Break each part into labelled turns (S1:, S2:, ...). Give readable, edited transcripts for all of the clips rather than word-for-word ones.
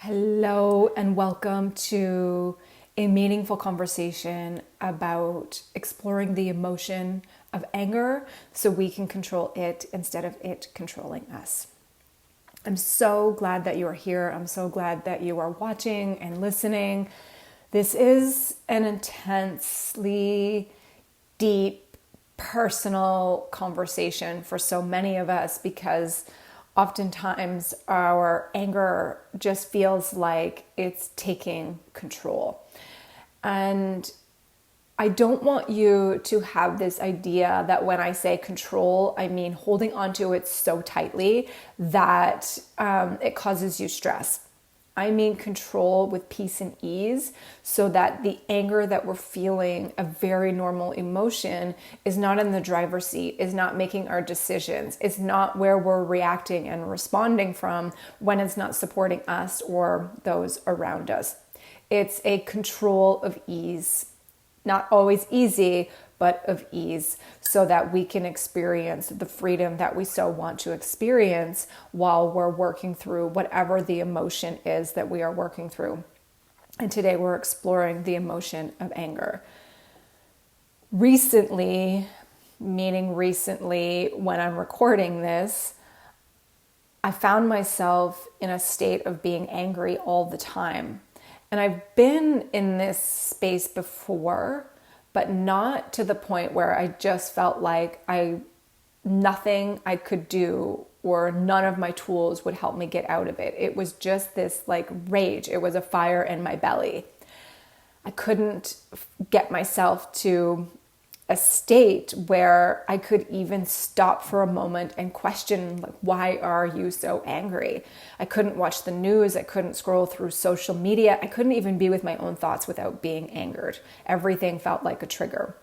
S1: Hello, and welcome to a meaningful conversation about exploring the emotion of anger so we can control it instead of it controlling us. I'm so glad that you are here. I'm so glad that you are watching and listening. This is an intensely deep, personal conversation for so many of us because oftentimes our anger just feels like it's taking control. And I don't want you to have this idea that when I say control, I mean holding onto it so tightly that it causes you stress. I mean control with peace and ease so that the anger that we're feeling, a very normal emotion, is not in the driver's seat, is not making our decisions, is not where we're reacting and responding from when it's not supporting us or those around us. It's a control of ease. Not always easy, but of ease, so that we can experience the freedom that we so want to experience while we're working through whatever the emotion is that we are working through. And today we're exploring the emotion of anger. Recently, meaning recently when I'm recording this, I found myself in a state of being angry all the time. And I've been in this space before, but not to the point where I just felt like nothing I could do or none of my tools would help me get out of it. It was just this like rage. It was a fire in my belly. I couldn't get myself to a state where I could even stop for a moment and question, like, why are you so angry? I couldn't watch the news. I couldn't scroll through social media. I couldn't even be with my own thoughts without being angered. Everything felt like a trigger.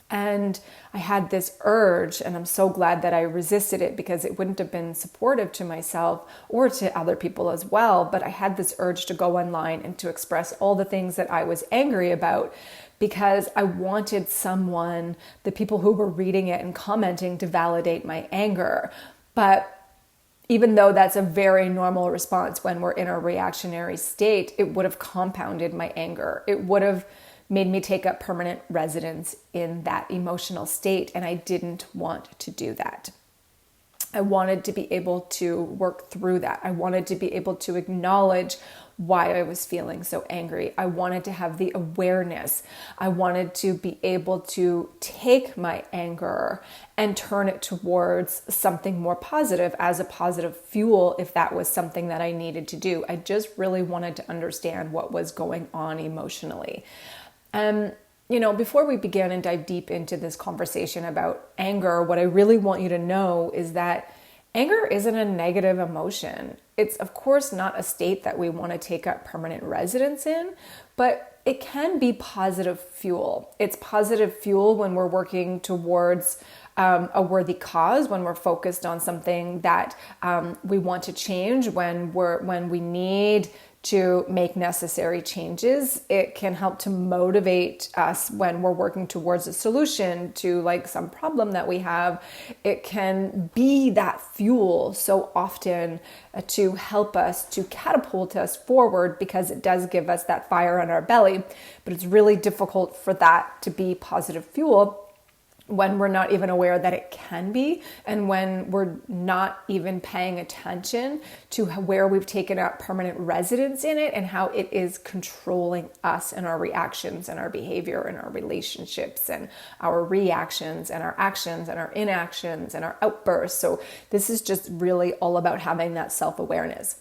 S1: And I had this urge, and I'm so glad that I resisted it because it wouldn't have been supportive to myself or to other people as well. But I had this urge to go online and to express all the things that I was angry about because I wanted someone, the people who were reading it and commenting, to validate my anger. But even though that's a very normal response when we're in a reactionary state, it would have compounded my anger. It would have made me take up permanent residence in that emotional state, and I didn't want to do that. I wanted to be able to work through that. I wanted to be able to acknowledge why I was feeling so angry. I wanted to have the awareness. I wanted to be able to take my anger and turn it towards something more positive as a positive fuel if that was something that I needed to do. I just really wanted to understand what was going on emotionally. Before we begin and dive deep into this conversation about anger, what I really want you to know is that anger isn't a negative emotion. It's, of course, not a state that we want to take up permanent residence in, but it can be positive fuel. It's positive fuel when we're working towards a worthy cause, when we're focused on something that we want to change, when we need to make necessary changes. It can help to motivate us when we're working towards a solution to like some problem that we have. It can be that fuel so often to help us, to catapult us forward, because it does give us that fire in our belly. But it's really difficult for that to be positive fuel when we're not even aware that it can be, and when we're not even paying attention to where we've taken up permanent residence in it and how it is controlling us and our reactions and our behavior and our relationships and our reactions and our actions and our inactions and our outbursts. So this is just really all about having that self-awareness,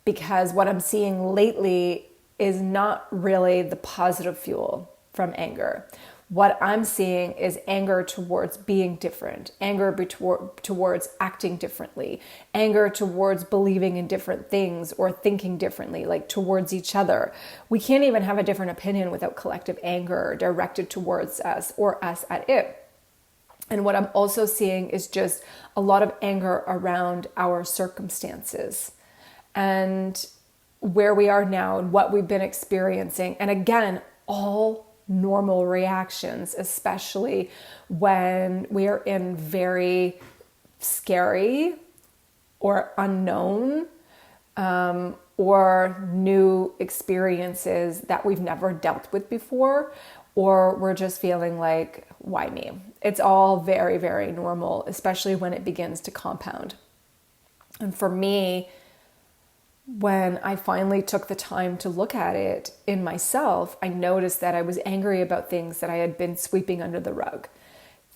S1: because what I'm seeing lately is not really the positive fuel from anger. What I'm seeing is anger towards being different, anger towards acting differently, anger towards believing in different things or thinking differently, like towards each other. We can't even have a different opinion without collective anger directed towards us or us at it. And what I'm also seeing is just a lot of anger around our circumstances and where we are now and what we've been experiencing. And again, all normal reactions, especially when we are in very scary or unknown or new experiences that we've never dealt with before, or we're just feeling like, why me? It's all very, very normal, especially when it begins to compound. And for me, when I finally took the time to look at it in myself, I noticed that I was angry about things that I had been sweeping under the rug.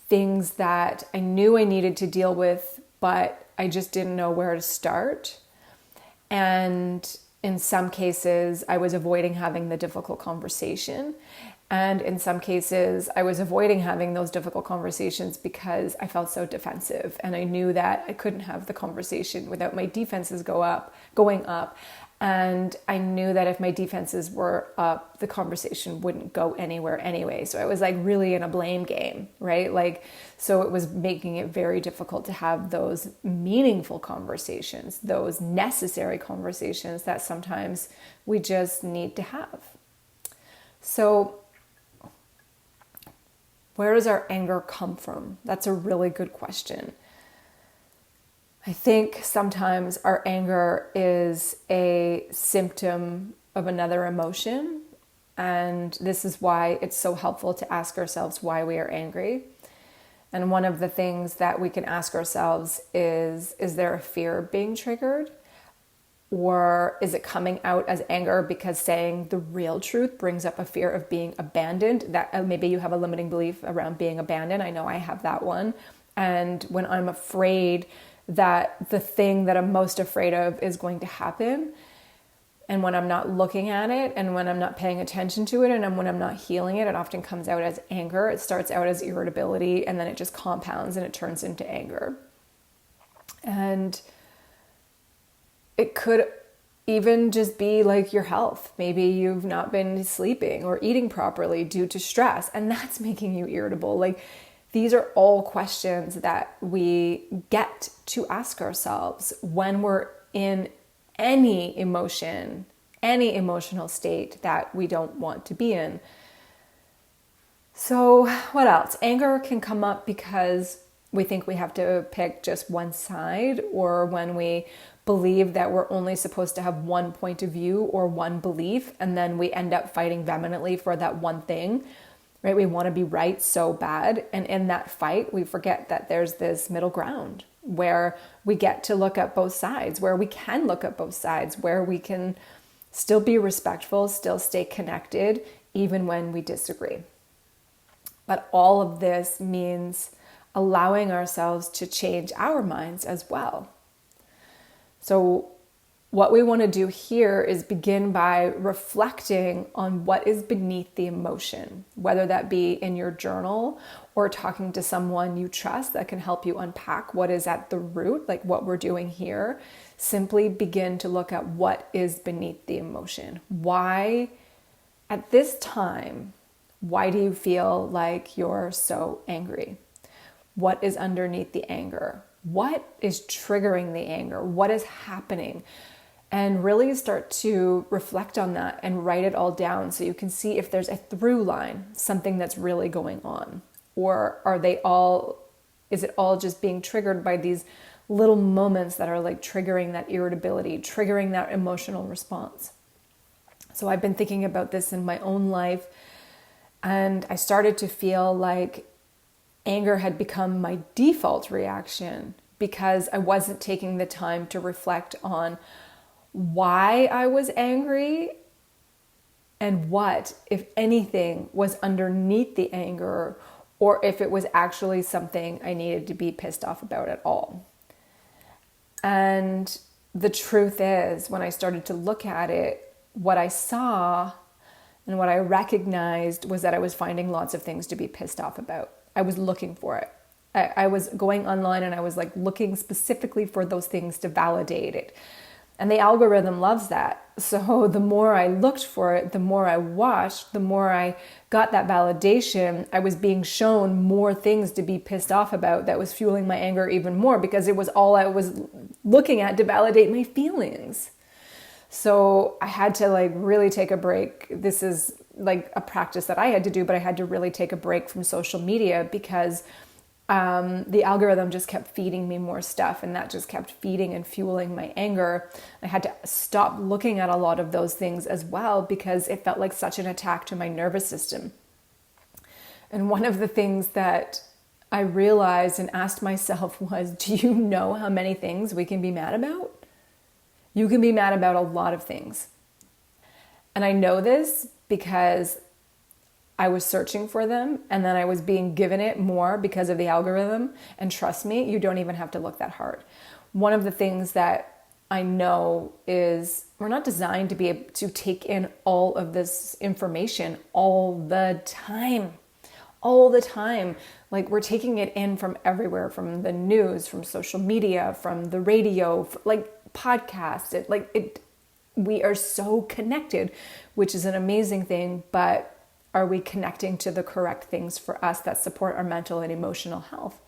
S1: Things that I knew I needed to deal with, but I just didn't know where to start. And in some cases, I was avoiding having the difficult conversation. And in some cases, I was avoiding having those difficult conversations because I felt so defensive. And I knew that I couldn't have the conversation without my defenses going up. And I knew that if my defenses were up, the conversation wouldn't go anywhere anyway. So I was like really in a blame game, right? So it was making it very difficult to have those meaningful conversations, those necessary conversations that sometimes we just need to have. So where does our anger come from? That's a really good question. I think sometimes our anger is a symptom of another emotion. And this is why it's so helpful to ask ourselves why we are angry. And one of the things that we can ask ourselves is there a fear being triggered? Or is it coming out as anger because saying the real truth brings up a fear of being abandoned? That maybe you have a limiting belief around being abandoned. I know I have that one. And when I'm afraid that the thing that I'm most afraid of is going to happen, and when I'm not looking at it, and when I'm not paying attention to it, and when I'm not healing it, it often comes out as anger. It starts out as irritability, and then it just compounds and it turns into anger. And it could even just be like your health. Maybe you've not been sleeping or eating properly due to stress, and that's making you irritable. These are all questions that we get to ask ourselves when we're in any emotion, any emotional state that we don't want to be in. So what else? Anger can come up because we think we have to pick just one side, or when we believe that we're only supposed to have one point of view or one belief, and then we end up fighting vehemently for that one thing, right? We want to be right so bad. And in that fight, we forget that there's this middle ground where we get to look at both sides, where we can look at both sides, where we can still be respectful, still stay connected, even when we disagree. But all of this means allowing ourselves to change our minds as well. So what we want to do here is begin by reflecting on what is beneath the emotion, whether that be in your journal or talking to someone you trust that can help you unpack what is at the root, like what we're doing here. Simply begin to look at what is beneath the emotion. Why, at this time, why do you feel like you're so angry? What is underneath the anger? What is triggering the anger? What is happening? And really start to reflect on that and write it all down so you can see if there's a through line, something that's really going on. Or is it all just being triggered by these little moments that are like triggering that irritability, triggering that emotional response? So I've been thinking about this in my own life, and I started to feel like anger had become my default reaction because I wasn't taking the time to reflect on why I was angry and what, if anything, was underneath the anger, or if it was actually something I needed to be pissed off about at all. And the truth is, when I started to look at it, what I saw and what I recognized was that I was finding lots of things to be pissed off about. I was looking for it. I was going online and I was like looking specifically for those things to validate it. And the algorithm loves that. So the more I looked for it, the more I watched, the more I got that validation, I was being shown more things to be pissed off about that was fueling my anger even more because it was all I was looking at to validate my feelings. So I had to really take a break. This is like a practice that I had to do, but I had to really take a break from social media because the algorithm just kept feeding me more stuff, and that just kept feeding and fueling my anger. I had to stop looking at a lot of those things as well because it felt like such an attack to my nervous system. And one of the things that I realized and asked myself was, do you know how many things we can be mad about? You can be mad about a lot of things. And I know this because I was searching for them, and then I was being given it more because of the algorithm. And trust me, you don't even have to look that hard. One of the things that I know is we're not designed to be able to take in all of this information all the time. All the time. Like, we're taking it in from everywhere, from the news, from social media, from the radio, like podcasts. We are so connected, which is an amazing thing, but are we connecting to the correct things for us that support our mental and emotional health?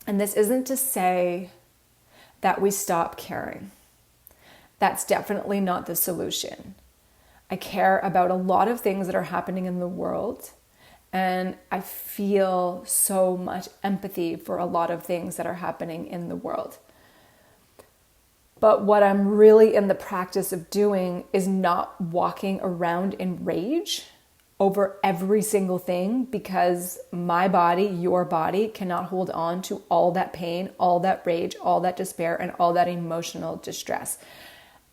S1: And this isn't to say that we stop caring. That's definitely not the solution. I care about a lot of things that are happening in the world, and I feel so much empathy for a lot of things that are happening in the world. But what I'm really in the practice of doing is not walking around in rage over every single thing, because my body, your body, cannot hold on to all that pain, all that rage, all that despair, and all that emotional distress.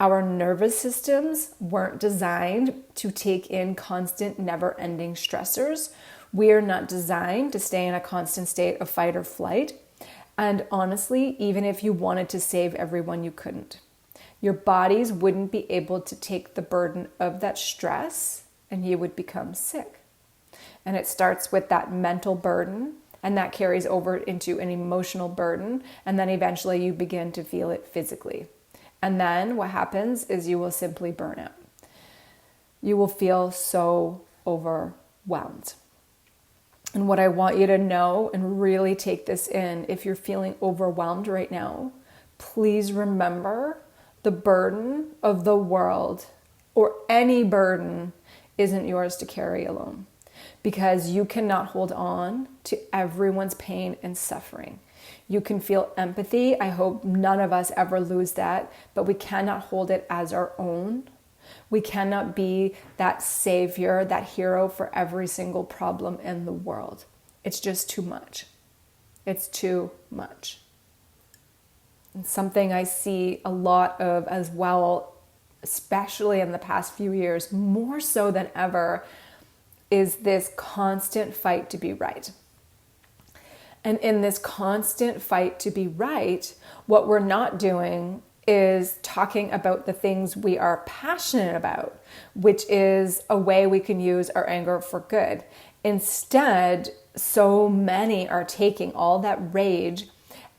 S1: Our nervous systems weren't designed to take in constant, never-ending stressors. We are not designed to stay in a constant state of fight or flight. And honestly, even if you wanted to save everyone, you couldn't. Your bodies wouldn't be able to take the burden of that stress, and you would become sick. And it starts with that mental burden, and that carries over into an emotional burden, and then eventually you begin to feel it physically. And then what happens is you will simply burn out. You will feel so overwhelmed. And what I want you to know, and really take this in, if you're feeling overwhelmed right now, please remember the burden of the world, or any burden, isn't yours to carry alone, because you cannot hold on to everyone's pain and suffering. You can feel empathy. I hope none of us ever lose that, but we cannot hold it as our own. We cannot be that savior, that hero for every single problem in the world. It's just too much. It's too much. And something I see a lot of as well, especially in the past few years, more so than ever, is this constant fight to be right. And in this constant fight to be right, what we're not doing is talking about the things we are passionate about, which is a way we can use our anger for good. Instead, so many are taking all that rage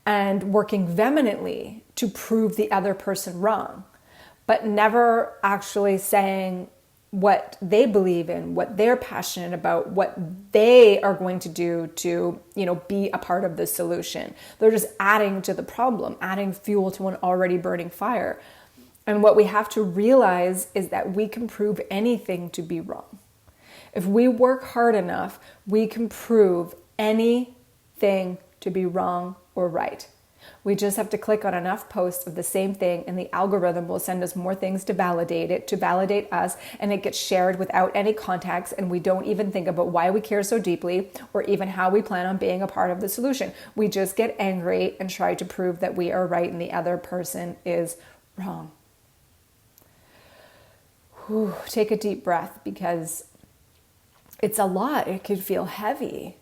S1: and working vehemently to prove the other person wrong, but never actually saying what they believe in, what they're passionate about, what they are going to do to, be a part of the solution. They're just adding to the problem, adding fuel to an already burning fire. And what we have to realize is that we can prove anything to be wrong. If we work hard enough, we can prove anything to be wrong or right. We just have to click on enough posts of the same thing, and the algorithm will send us more things to validate it, to validate us, and it gets shared without any context, and we don't even think about why we care so deeply or even how we plan on being a part of the solution. We just get angry and try to prove that we are right and the other person is wrong. Whew, take a deep breath, because it's a lot. It could feel heavy.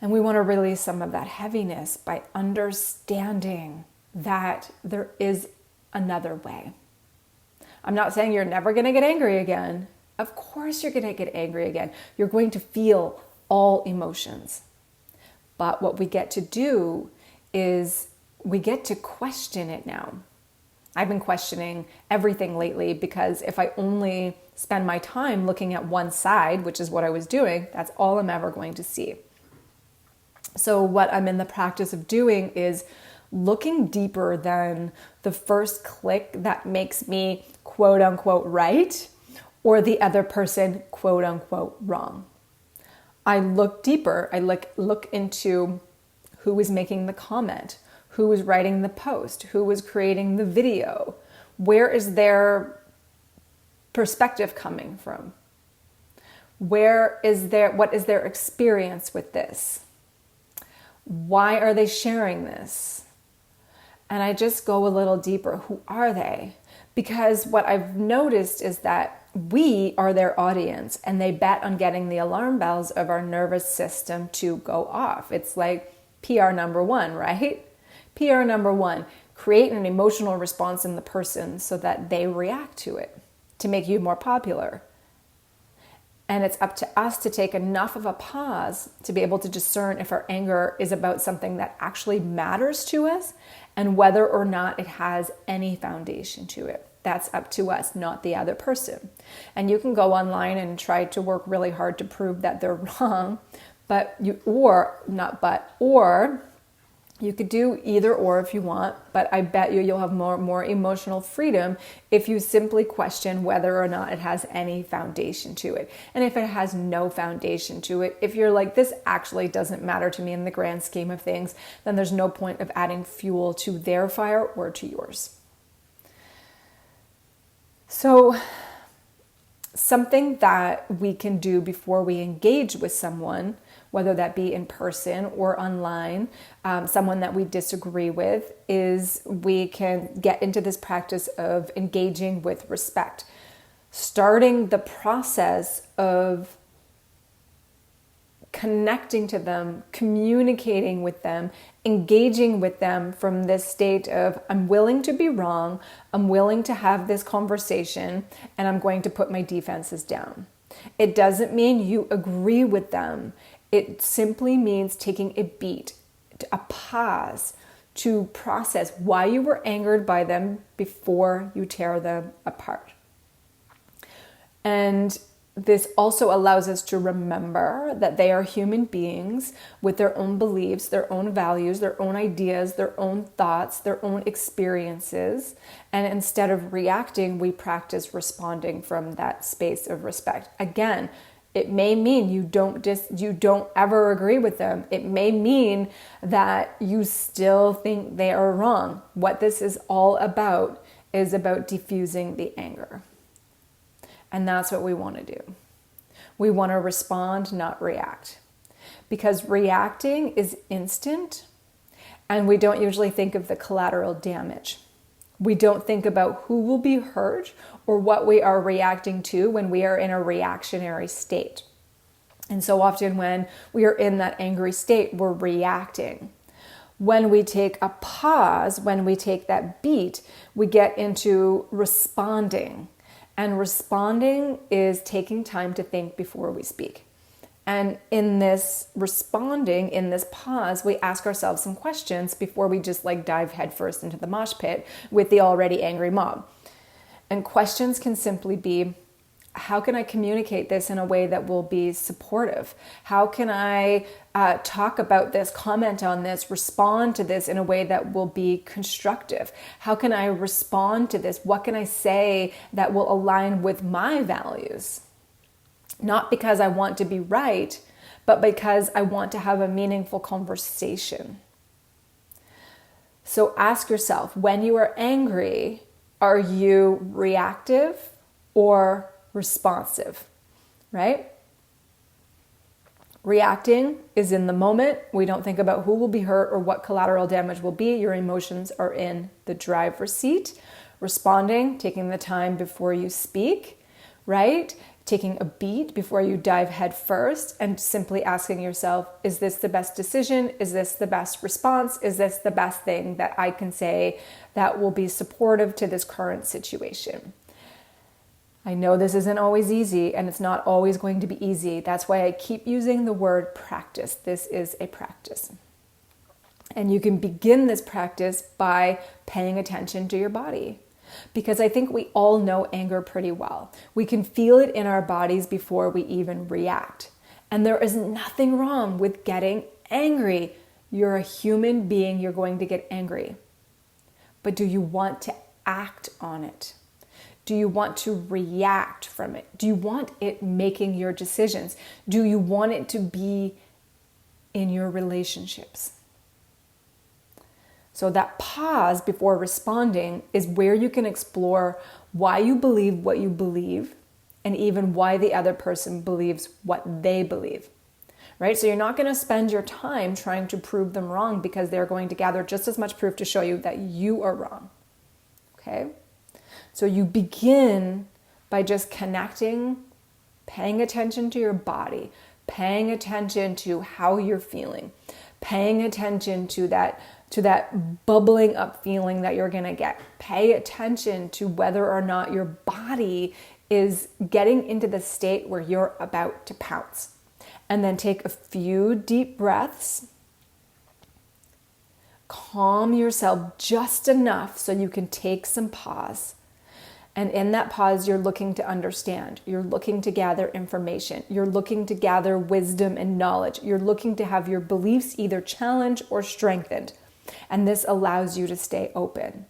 S1: And we want to release some of that heaviness by understanding that there is another way. I'm not saying you're never going to get angry again. Of course you're going to get angry again. You're going to feel all emotions. But what we get to do is we get to question it now. I've been questioning everything lately, because if I only spend my time looking at one side, which is what I was doing, that's all I'm ever going to see. So what I'm in the practice of doing is looking deeper than the first click that makes me quote unquote right, or the other person quote unquote wrong. I look deeper. I look into who is making the comment, who is writing the post, who is creating the video. Where is their perspective coming from? What is their experience with this? Why are they sharing this? And I just go a little deeper. Who are they? Because what I've noticed is that we are their audience, and they bet on getting the alarm bells of our nervous system to go off. It's like PR number one, right? PR number one, create an emotional response in the person so that they react to it to make you more popular. And it's up to us to take enough of a pause to be able to discern if our anger is about something that actually matters to us and whether or not it has any foundation to it. That's up to us, not the other person. And you can go online and try to work really hard to prove that they're wrong, or you could do either or if you want, but I bet you'll have more emotional freedom if you simply question whether or not it has any foundation to it. And if it has no foundation to it, if you're like, this actually doesn't matter to me in the grand scheme of things, then there's no point of adding fuel to their fire or to yours. So something that we can do before we engage with someone, whether that be in person or online, someone that we disagree with, is we can get into this practice of engaging with respect, starting the process of connecting to them, communicating with them, engaging with them from this state of, I'm willing to be wrong, I'm willing to have this conversation, and I'm going to put my defenses down. It doesn't mean you agree with them. It simply means taking a beat, a pause to process why you were angered by them before you tear them apart. And this also allows us to remember that they are human beings with their own beliefs, their own values, their own ideas, their own thoughts, their own experiences. And instead of reacting, we practice responding from that space of respect. Again, it may mean you don't ever agree with them. It may mean that you still think they are wrong. What this is all about is about diffusing the anger. And that's what we want to do. We want to respond, not react. Because reacting is instant, and we don't usually think of the collateral damage. We don't think about who will be hurt or what we are reacting to when we are in a reactionary state. And so often when we are in that angry state, we're reacting. When we take a pause, when we take that beat, we get into responding. And responding is taking time to think before we speak. And in this responding, in this pause, we ask ourselves some questions before we just dive headfirst into the mosh pit with the already angry mob. And questions can simply be, how can I communicate this in a way that will be supportive? How can I talk about this, comment on this, respond to this in a way that will be constructive? How can I respond to this? What can I say that will align with my values? Not because I want to be right, but because I want to have a meaningful conversation. So ask yourself, when you are angry, are you reactive or responsive, right? Reacting is in the moment. We don't think about who will be hurt or what collateral damage will be. Your emotions are in the driver's seat. Responding, taking the time before you speak, right? Taking a beat before you dive head first and simply asking yourself, is this the best decision? Is this the best response? Is this the best thing that I can say that will be supportive to this current situation? I know this isn't always easy, and it's not always going to be easy. That's why I keep using the word practice. This is a practice. And you can begin this practice by paying attention to your body. Because I think we all know anger pretty well. We can feel it in our bodies before we even react. And there is nothing wrong with getting angry. You're a human being, you're going to get angry. But do you want to act on it? Do you want to react from it? Do you want it making your decisions? Do you want it to be in your relationships? So that pause before responding is where you can explore why you believe what you believe, and even why the other person believes what they believe, right? So you're not going to spend your time trying to prove them wrong, because they're going to gather just as much proof to show you that you are wrong, okay? So you begin by just connecting, paying attention to your body, paying attention to how you're feeling, paying attention to that bubbling up feeling that you're going to get. Pay attention to whether or not your body is getting into the state where you're about to pounce. And then take a few deep breaths. Calm yourself just enough so you can take some pause. And in that pause, you're looking to understand. You're looking to gather information. You're looking to gather wisdom and knowledge. You're looking to have your beliefs either challenged or strengthened. And this allows you to stay open.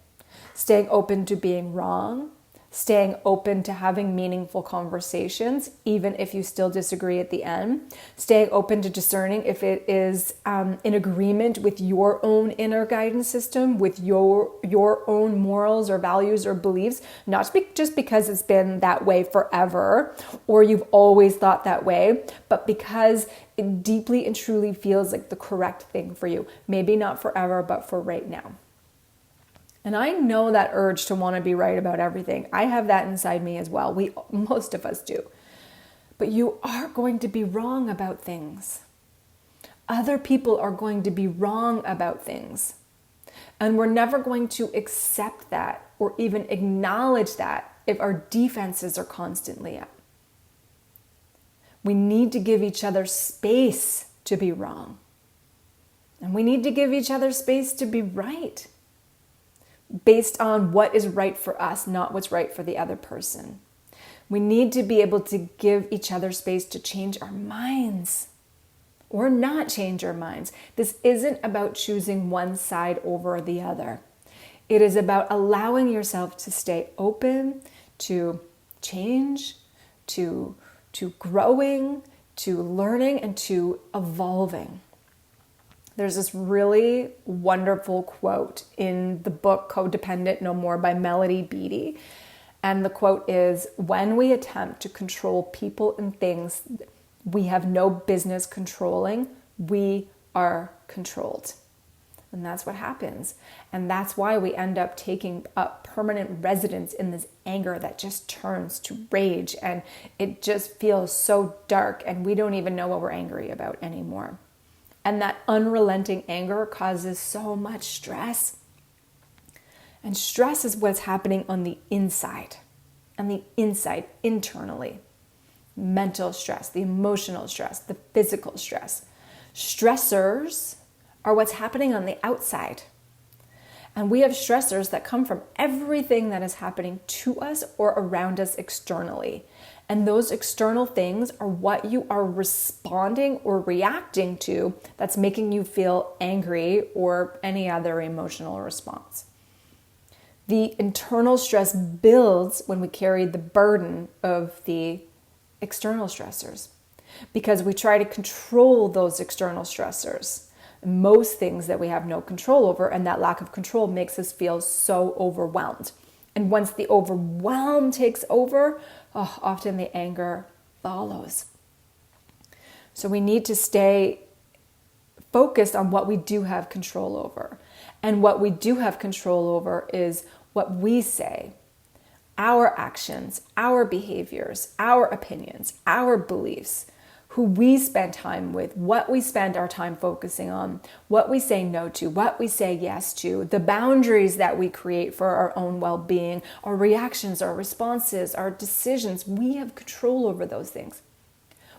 S1: Staying open to being wrong. Staying open to having meaningful conversations, even if you still disagree at the end. Staying open to discerning if it is in agreement with your own inner guidance system, with your own morals or values or beliefs, not just because it's been that way forever or you've always thought that way, but because it deeply and truly feels like the correct thing for you. Maybe not forever, but for right now. And I know that urge to want to be right about everything. I have that inside me as well. Most of us do. But you are going to be wrong about things. Other people are going to be wrong about things. And we're never going to accept that or even acknowledge that if our defenses are constantly up. We need to give each other space to be wrong. And we need to give each other space to be right, based on what is right for us, not what's right for the other person. We need to be able to give each other space to change our minds or not change our minds. This isn't about choosing one side over the other. It is about allowing yourself to stay open to change, to growing, to learning, and to evolving. There's this really wonderful quote in the book Codependent No More by Melody Beattie. And the quote is, "When we attempt to control people and things we have no business controlling, we are controlled." And that's what happens. And that's why we end up taking up permanent residence in this anger that just turns to rage. And it just feels so dark and we don't even know what we're angry about anymore. And that unrelenting anger causes so much stress. And stress is what's happening on the inside. On the inside, internally. Mental stress, the emotional stress, the physical stress. Stressors are what's happening on the outside. And we have stressors that come from everything that is happening to us or around us externally. And those external things are what you are responding or reacting to that's making you feel angry or any other emotional response. The internal stress builds when we carry the burden of the external stressors because we try to control those external stressors. Most things that we have no control over, and that lack of control makes us feel so overwhelmed. And once the overwhelm takes over, often the anger follows. So we need to stay focused on what we do have control over. And what we do have control over is what we say, our actions, our behaviors, our opinions, our beliefs, who we spend time with, what we spend our time focusing on, what we say no to, what we say yes to, the boundaries that we create for our own well-being, our reactions, our responses, our decisions. We have control over those things.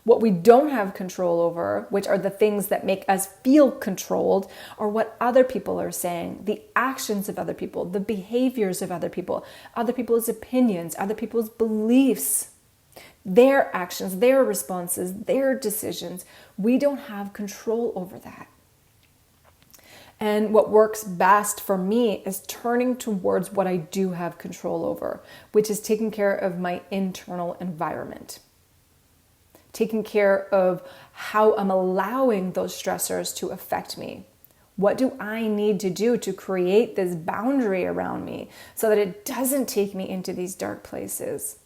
S1: What we don't have control over, which are the things that make us feel controlled, are what other people are saying, the actions of other people, the behaviors of other people's opinions, other people's beliefs. Their actions, their responses, their decisions. We don't have control over that. And what works best for me is turning towards what I do have control over, which is taking care of my internal environment. Taking care of how I'm allowing those stressors to affect me. What do I need to do to create this boundary around me so that it doesn't take me into these dark places?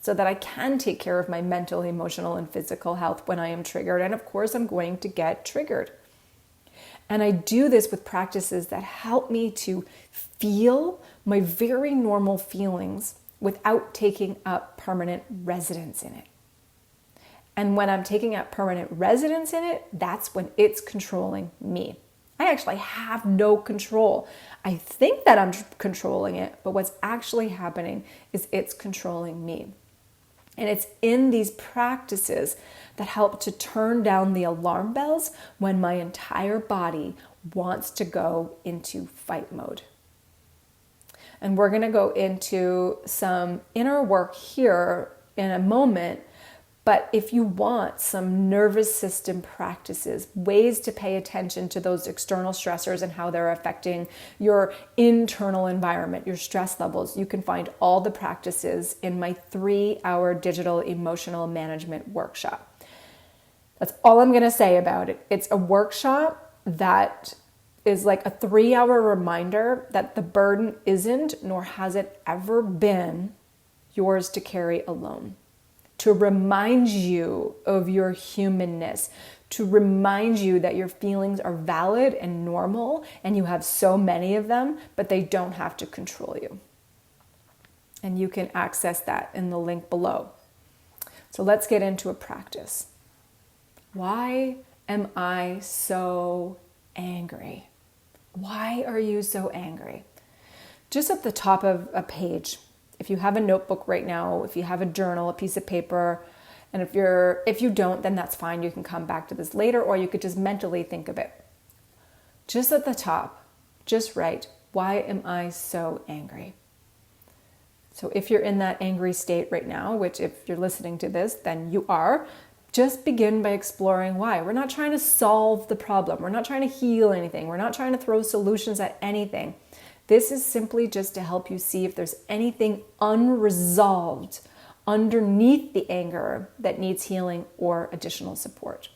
S1: So that I can take care of my mental, emotional, and physical health when I am triggered. And of course, I'm going to get triggered. And I do this with practices that help me to feel my very normal feelings without taking up permanent residence in it. And when I'm taking up permanent residence in it, that's when it's controlling me. I actually have no control. I think that I'm controlling it, but what's actually happening is it's controlling me. And it's in these practices that help to turn down the alarm bells when my entire body wants to go into fight mode. And we're going to go into some inner work here in a moment. But if you want some nervous system practices, ways to pay attention to those external stressors and how they're affecting your internal environment, your stress levels, you can find all the practices in my 3-hour digital emotional management workshop. That's all I'm going to say about it. It's a workshop that is like a 3-hour reminder that the burden isn't, nor has it ever been, yours to carry alone. To remind you of your humanness, to remind you that your feelings are valid and normal, and you have so many of them, but they don't have to control you. And you can access that in the link below. So let's get into a practice. Why am I so angry? Why are you so angry? Just at the top of a page, if you have a notebook right now, if you have a journal, a piece of paper, and if you don't, then that's fine. You can come back to this later, or you could just mentally think of it. Just at the top, just write, why am I so angry? So if you're in that angry state right now, which if you're listening to this, then you are, just begin by exploring why. We're not trying to solve the problem. We're not trying to heal anything. We're not trying to throw solutions at anything. This is simply just to help you see if there's anything unresolved underneath the anger that needs healing or additional support.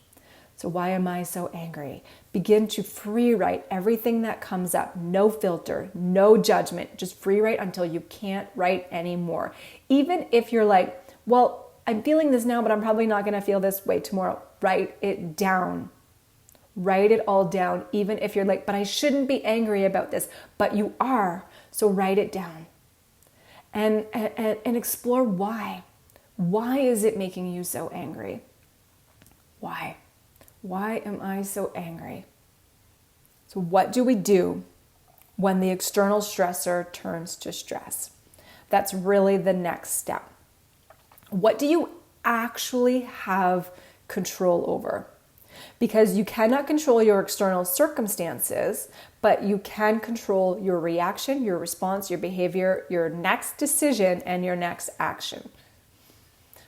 S1: So why am I so angry? Begin to free write everything that comes up. No filter, no judgment. Just free write until you can't write anymore. Even if you're like, well, I'm feeling this now, but I'm probably not going to feel this way tomorrow. Write it down. Write it all down, even if you're like, but I shouldn't be angry about this, but you are. So write it down and explore why. Why is it making you so angry? Why? Why am I so angry? So what do we do when the external stressor turns to stress? That's really the next step. What do you actually have control over? Because you cannot control your external circumstances, but you can control your reaction, your response, your behavior, your next decision, and your next action.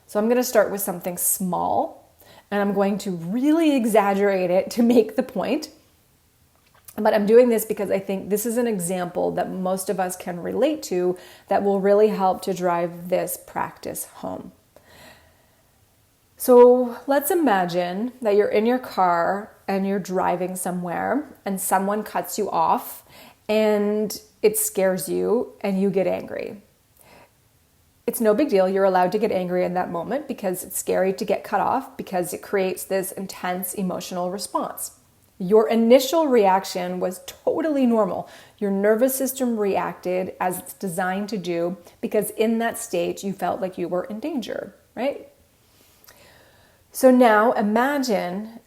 S1: So I'm going to start with something small, and I'm going to really exaggerate it to make the point. But I'm doing this because I think this is an example that most of us can relate to that will really help to drive this practice home. So let's imagine that you're in your car and you're driving somewhere and someone cuts you off and it scares you and you get angry. It's no big deal. You're allowed to get angry in that moment because it's scary to get cut off because it creates this intense emotional response. Your initial reaction was totally normal. Your nervous system reacted as it's designed to do because in that state you felt like you were in danger, right? So now imagine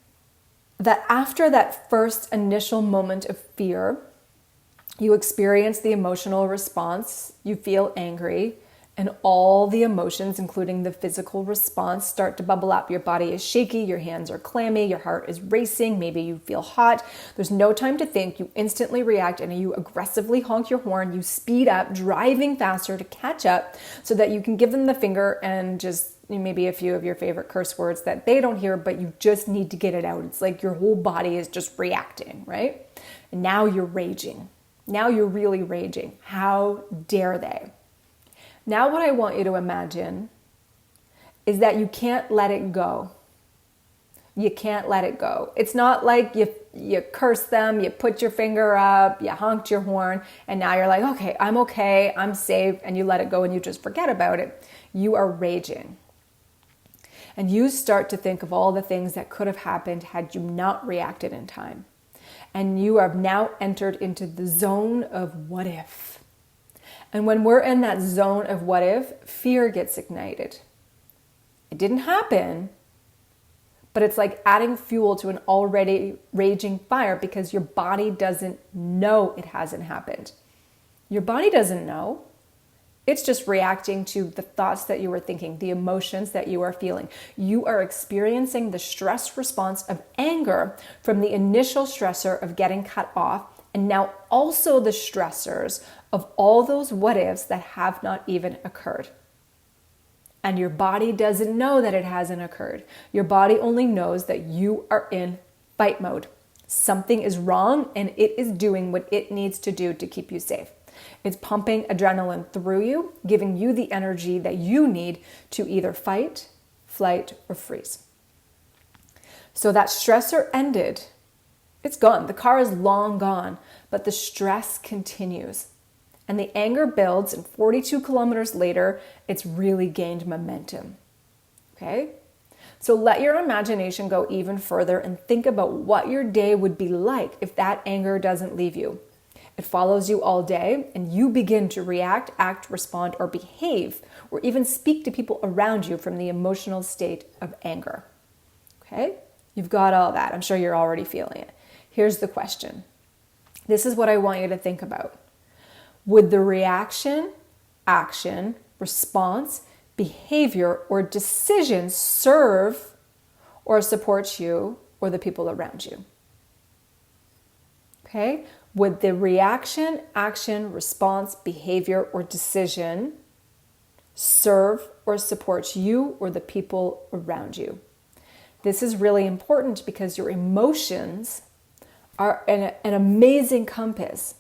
S1: that after that first initial moment of fear, you experience the emotional response, you feel angry, and all the emotions, including the physical response, start to bubble up. Your body is shaky, your hands are clammy, your heart is racing, maybe you feel hot. There's no time to think. You instantly react and you aggressively honk your horn. You speed up, driving faster to catch up so that you can give them the finger and just maybe a few of your favorite curse words that they don't hear, but you just need to get it out. It's like your whole body is just reacting, right? And now you're raging. Now you're really raging. How dare they? Now what I want you to imagine is that you can't let it go. You can't let it go. It's not like you curse them, you put your finger up, you honked your horn, and now you're like, okay, I'm safe, and you let it go and you just forget about it. You are raging. And you start to think of all the things that could have happened had you not reacted in time. And you have now entered into the zone of what if. And when we're in that zone of what if, fear gets ignited. It didn't happen, but it's like adding fuel to an already raging fire because your body doesn't know it hasn't happened. Your body doesn't know. It's just reacting to the thoughts that you were thinking, the emotions that you are feeling. You are experiencing the stress response of anger from the initial stressor of getting cut off, and now also the stressors of all those what ifs that have not even occurred. And your body doesn't know that it hasn't occurred. Your body only knows that you are in fight mode. Something is wrong and it is doing what it needs to do to keep you safe. It's pumping adrenaline through you, giving you the energy that you need to either fight, flight, or freeze. So that stressor ended. It's gone. The car is long gone, but the stress continues. And the anger builds, and 42 kilometers later, it's really gained momentum. Okay? So let your imagination go even further and think about what your day would be like if that anger doesn't leave you. It follows you all day, and you begin to react, act, respond, or behave, or even speak to people around you from the emotional state of anger. Okay? You've got all that. I'm sure you're already feeling it. Here's the question. This is what I want you to think about. Would the reaction, action, response, behavior, or decision serve or support you or the people around you? Okay? Would the reaction, action, response, behavior, or decision serve or support you or the people around you? This is really important because your emotions are an amazing compass.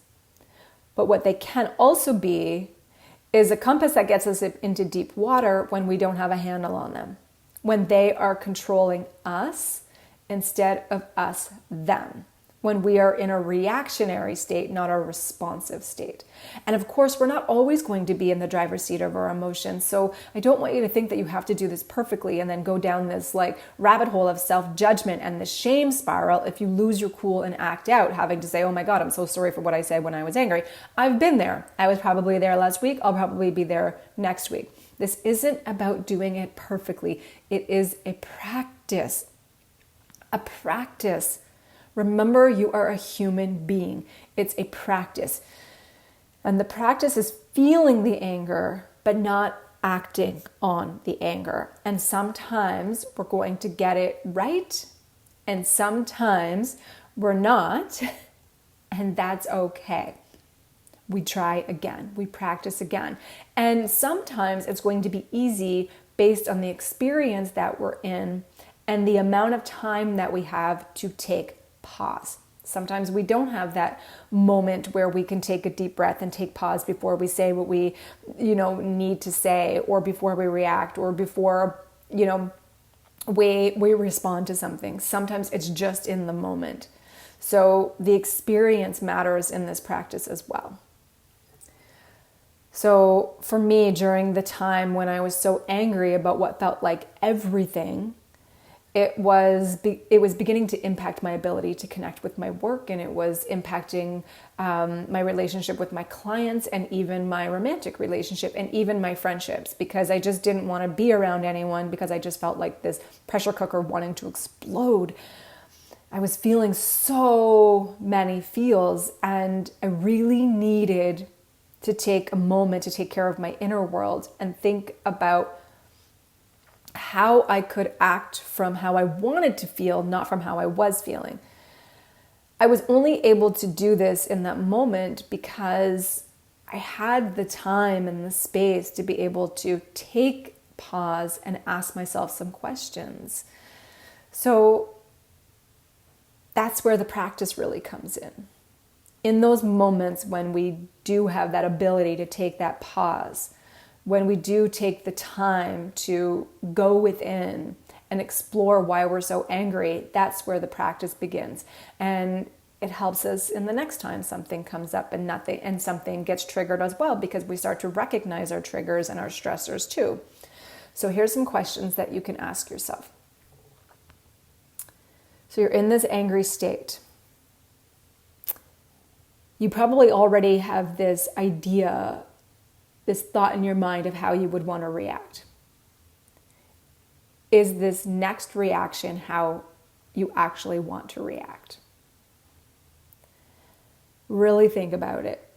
S1: But what they can also be is a compass that gets us into deep water when we don't have a handle on them, when they are controlling us instead of us them, when we are in a reactionary state, not a responsive state. And of course, we're not always going to be in the driver's seat of our emotions. So I don't want you to think that you have to do this perfectly and then go down this like rabbit hole of self-judgment and the shame spiral if you lose your cool and act out, having to say, oh my God, I'm so sorry for what I said when I was angry. I've been there. I was probably there last week. I'll probably be there next week. This isn't about doing it perfectly. It is a practice. A practice. Remember, you are a human being. It's a practice. And the practice is feeling the anger, but not acting on the anger. And sometimes we're going to get it right, and sometimes we're not, and that's okay. We try again. We practice again. And sometimes it's going to be easy based on the experience that we're in and the amount of time that we have to take pause. Sometimes we don't have that moment where we can take a deep breath and take pause before we say what we, need to say, or before we react, or before, we respond to something. Sometimes it's just in the moment. So the experience matters in this practice as well. So for me, during the time when I was so angry about what felt like everything, it was beginning to impact my ability to connect with my work, and it was impacting my relationship with my clients, and even my romantic relationship, and even my friendships, because I just didn't want to be around anyone because I just felt like this pressure cooker wanting to explode. I was feeling so many feels, and I really needed to take a moment to take care of my inner world and think about how I could act from how I wanted to feel, not from how I was feeling. I was only able to do this in that moment because I had the time and the space to be able to take pause and ask myself some questions. So that's where the practice really comes in. in those moments when we do have that ability to take that pause, when we do take the time to go within and explore why we're so angry, that's where the practice begins. And it helps us in the next time something comes up and something gets triggered as well, because we start to recognize our triggers and our stressors too. So here's some questions that you can ask yourself. So you're in this angry state. You probably already have this idea, this thought in your mind of how you would want to react. Is this next reaction how you actually want to react? Really think about it.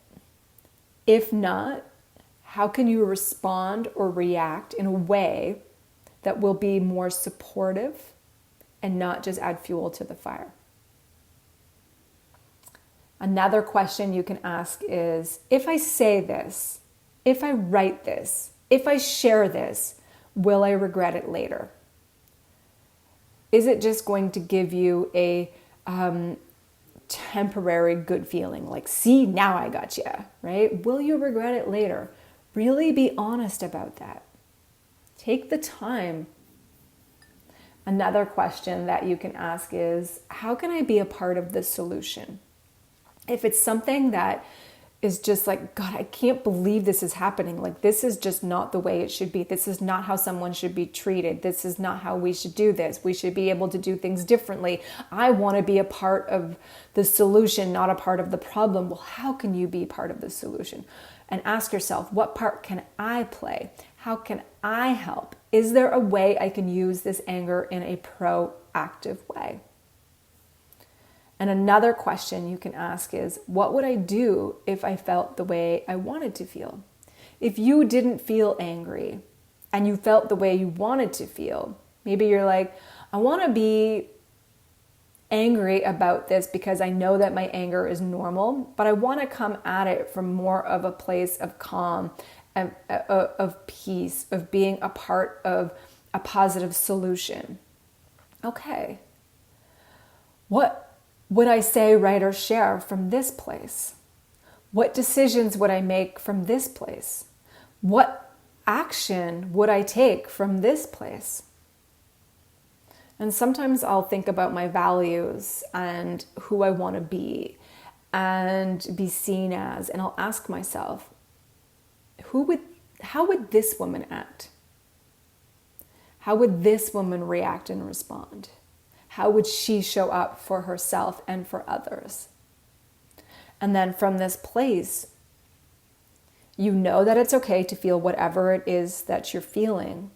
S1: If not, how can you respond or react in a way that will be more supportive and not just add fuel to the fire? Another question you can ask is, if I say this, if I write this, if I share this, will I regret it later? Is it just going to give you a temporary good feeling, like, see, now I got you, right? Will you regret it later? Really be honest about that. Take the time. Another question that you can ask is, how can I be a part of the solution? If it's something that is just like, God, I can't believe this is happening. Like, this is just not the way it should be. This is not how someone should be treated. This is not how we should do this. We should be able to do things differently. I want to be a part of the solution, not a part of the problem. Well, how can you be part of the solution? And ask yourself, what part can I play? How can I help? Is there a way I can use this anger in a proactive way? And another question you can ask is, what would I do if I felt the way I wanted to feel? If you didn't feel angry and you felt the way you wanted to feel, maybe you're like, I want to be angry about this because I know that my anger is normal, but I want to come at it from more of a place of calm, of peace, of being a part of a positive solution. Okay. What would I say, write, or share from this place? What decisions would I make from this place? What action would I take from this place? And sometimes I'll think about my values and who I want to be and be seen as, and I'll ask myself, how would this woman act? How would this woman react and respond? How would she show up for herself and for others? And then from this place, you know that it's okay to feel whatever it is that you're feeling,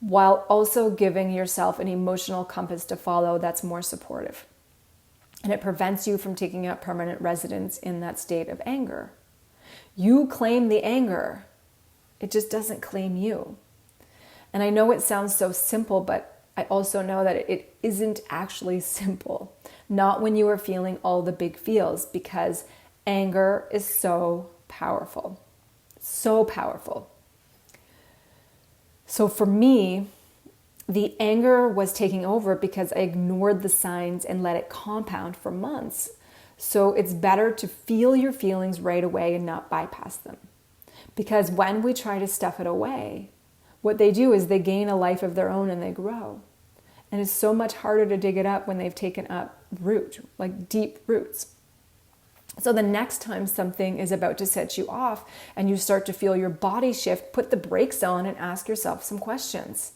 S1: while also giving yourself an emotional compass to follow that's more supportive. And it prevents you from taking up permanent residence in that state of anger. You claim the anger. It just doesn't claim you. And I know it sounds so simple, but I also know that it isn't actually simple. Not when you are feeling all the big feels, because anger is so powerful. So powerful. So for me, the anger was taking over because I ignored the signs and let it compound for months. So it's better to feel your feelings right away and not bypass them. Because when we try to stuff it away, what they do is they gain a life of their own and they grow. And it's so much harder to dig it up when they've taken up root, like deep roots. So the next time something is about to set you off and you start to feel your body shift, put the brakes on and ask yourself some questions.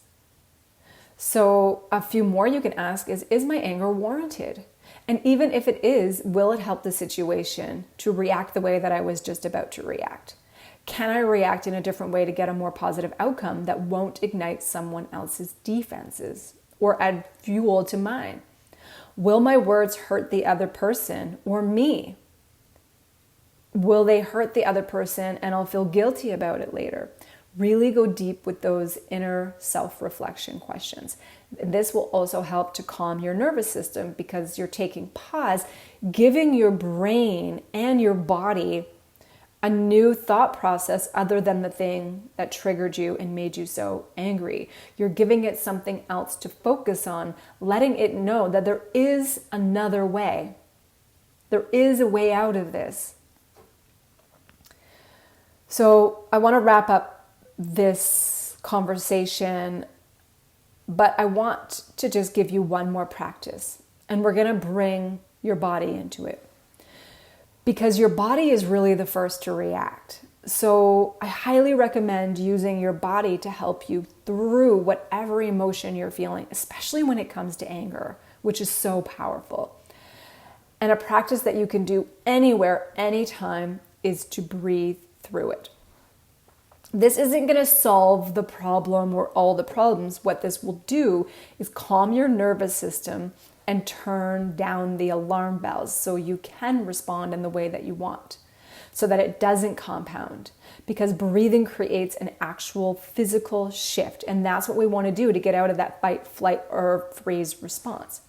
S1: So a few more you can ask is my anger warranted? And even if it is, will it help the situation to react the way that I was just about to react? Can I react in a different way to get a more positive outcome that won't ignite someone else's defenses or add fuel to mine? Will my words hurt the other person or me? Will they hurt the other person and I'll feel guilty about it later? Really go deep with those inner self-reflection questions. This will also help to calm your nervous system because you're taking pause, giving your brain and your body a new thought process other than the thing that triggered you and made you so angry. You're giving it something else to focus on, letting it know that there is another way. There is a way out of this. So I want to wrap up this conversation, but I want to just give you one more practice, and we're going to bring your body into it, because your body is really the first to react. So I highly recommend using your body to help you through whatever emotion you're feeling, especially when it comes to anger, which is so powerful. And a practice that you can do anywhere, anytime, is to breathe through it. This isn't going to solve the problem or all the problems. What this will do is calm your nervous system and turn down the alarm bells so you can respond in the way that you want, so that it doesn't compound. Because breathing creates an actual physical shift, and that's what we want to do to get out of that fight, flight, or freeze response.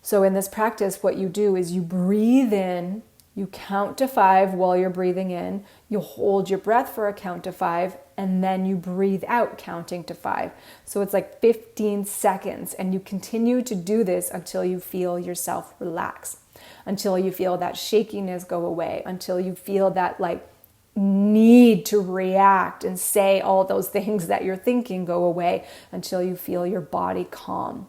S1: So in this practice, what you do is you breathe in, you count to 5 while you're breathing in, you hold your breath for a count to 5, and then you breathe out counting to 5. So it's like 15 seconds, and you continue to do this until you feel yourself relax, until you feel that shakiness go away, until you feel that like need to react and say all those things that you're thinking go away, until you feel your body calm.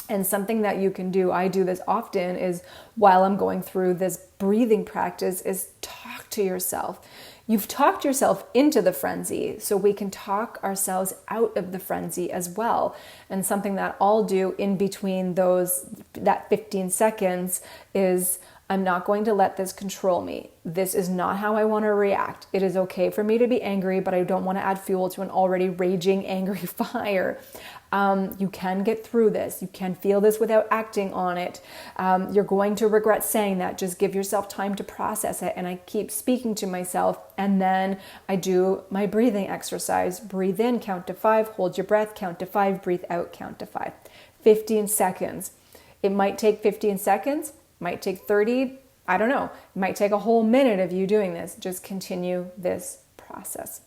S1: And something that you can do, I do this often, is while I'm going through this breathing practice, is talk to yourself. You've talked yourself into the frenzy, so we can talk ourselves out of the frenzy as well. And something that I'll do in between that 15 seconds is, I'm not going to let this control me. This is not how I want to react. It is okay for me to be angry, but I don't want to add fuel to an already raging, angry fire. You can get through this. You can feel this without acting on it. You're going to regret saying that. Just give yourself time to process it. And I keep speaking to myself. And then I do my breathing exercise. Breathe in, count to 5, hold your breath, count to 5, breathe out, count to 5. 15 seconds. It might take 15 seconds, might take 30. I don't know. It might take a whole minute of you doing this. Just continue this process.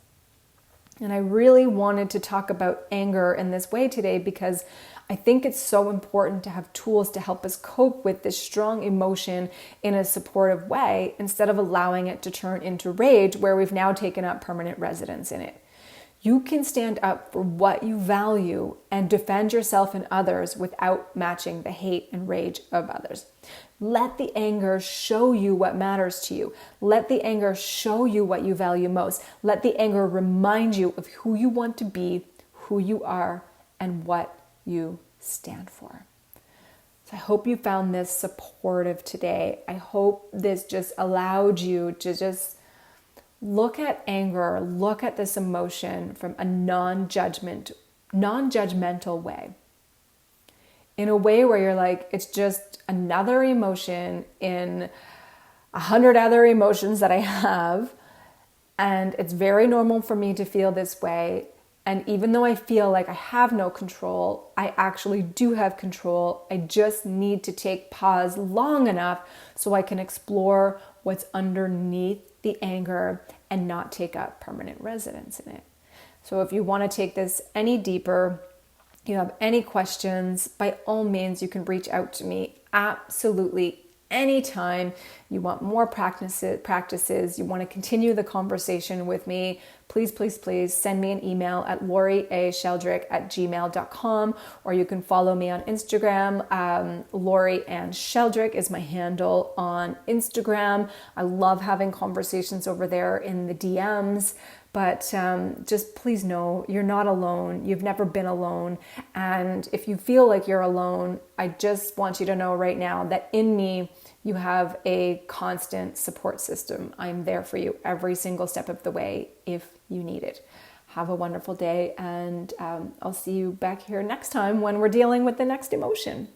S1: And I really wanted to talk about anger in this way today because I think it's so important to have tools to help us cope with this strong emotion in a supportive way, instead of allowing it to turn into rage where we've now taken up permanent residence in it. You can stand up for what you value and defend yourself and others without matching the hate and rage of others. Let the anger show you what matters to you. Let the anger show you what you value most. Let the anger remind you of who you want to be, who you are, and what you stand for. So I hope you found this supportive today. I hope this just allowed you to just look at anger, look at this emotion from a non-judgmental way. In a way where you're like, it's just another emotion in 100 other emotions that I have. And it's very normal for me to feel this way. And even though I feel like I have no control, I actually do have control. I just need to take pause long enough so I can explore what's underneath the anger and not take up permanent residence in it. So if you want to take this any deeper, you have any questions, by all means, you can reach out to me absolutely anytime. You want more practices, you want to continue the conversation with me, please send me an email at Laurie-a-Sheldrick@gmail.com, or you can follow me on Instagram. Laurie-ann Sheldrick is my handle on Instagram. I love having conversations over there in the DMs. But just please know you're not alone. You've never been alone. And if you feel like you're alone, I just want you to know right now that in me, you have a constant support system. I'm there for you every single step of the way if you need it. Have a wonderful day, and I'll see you back here next time when we're dealing with the next emotion.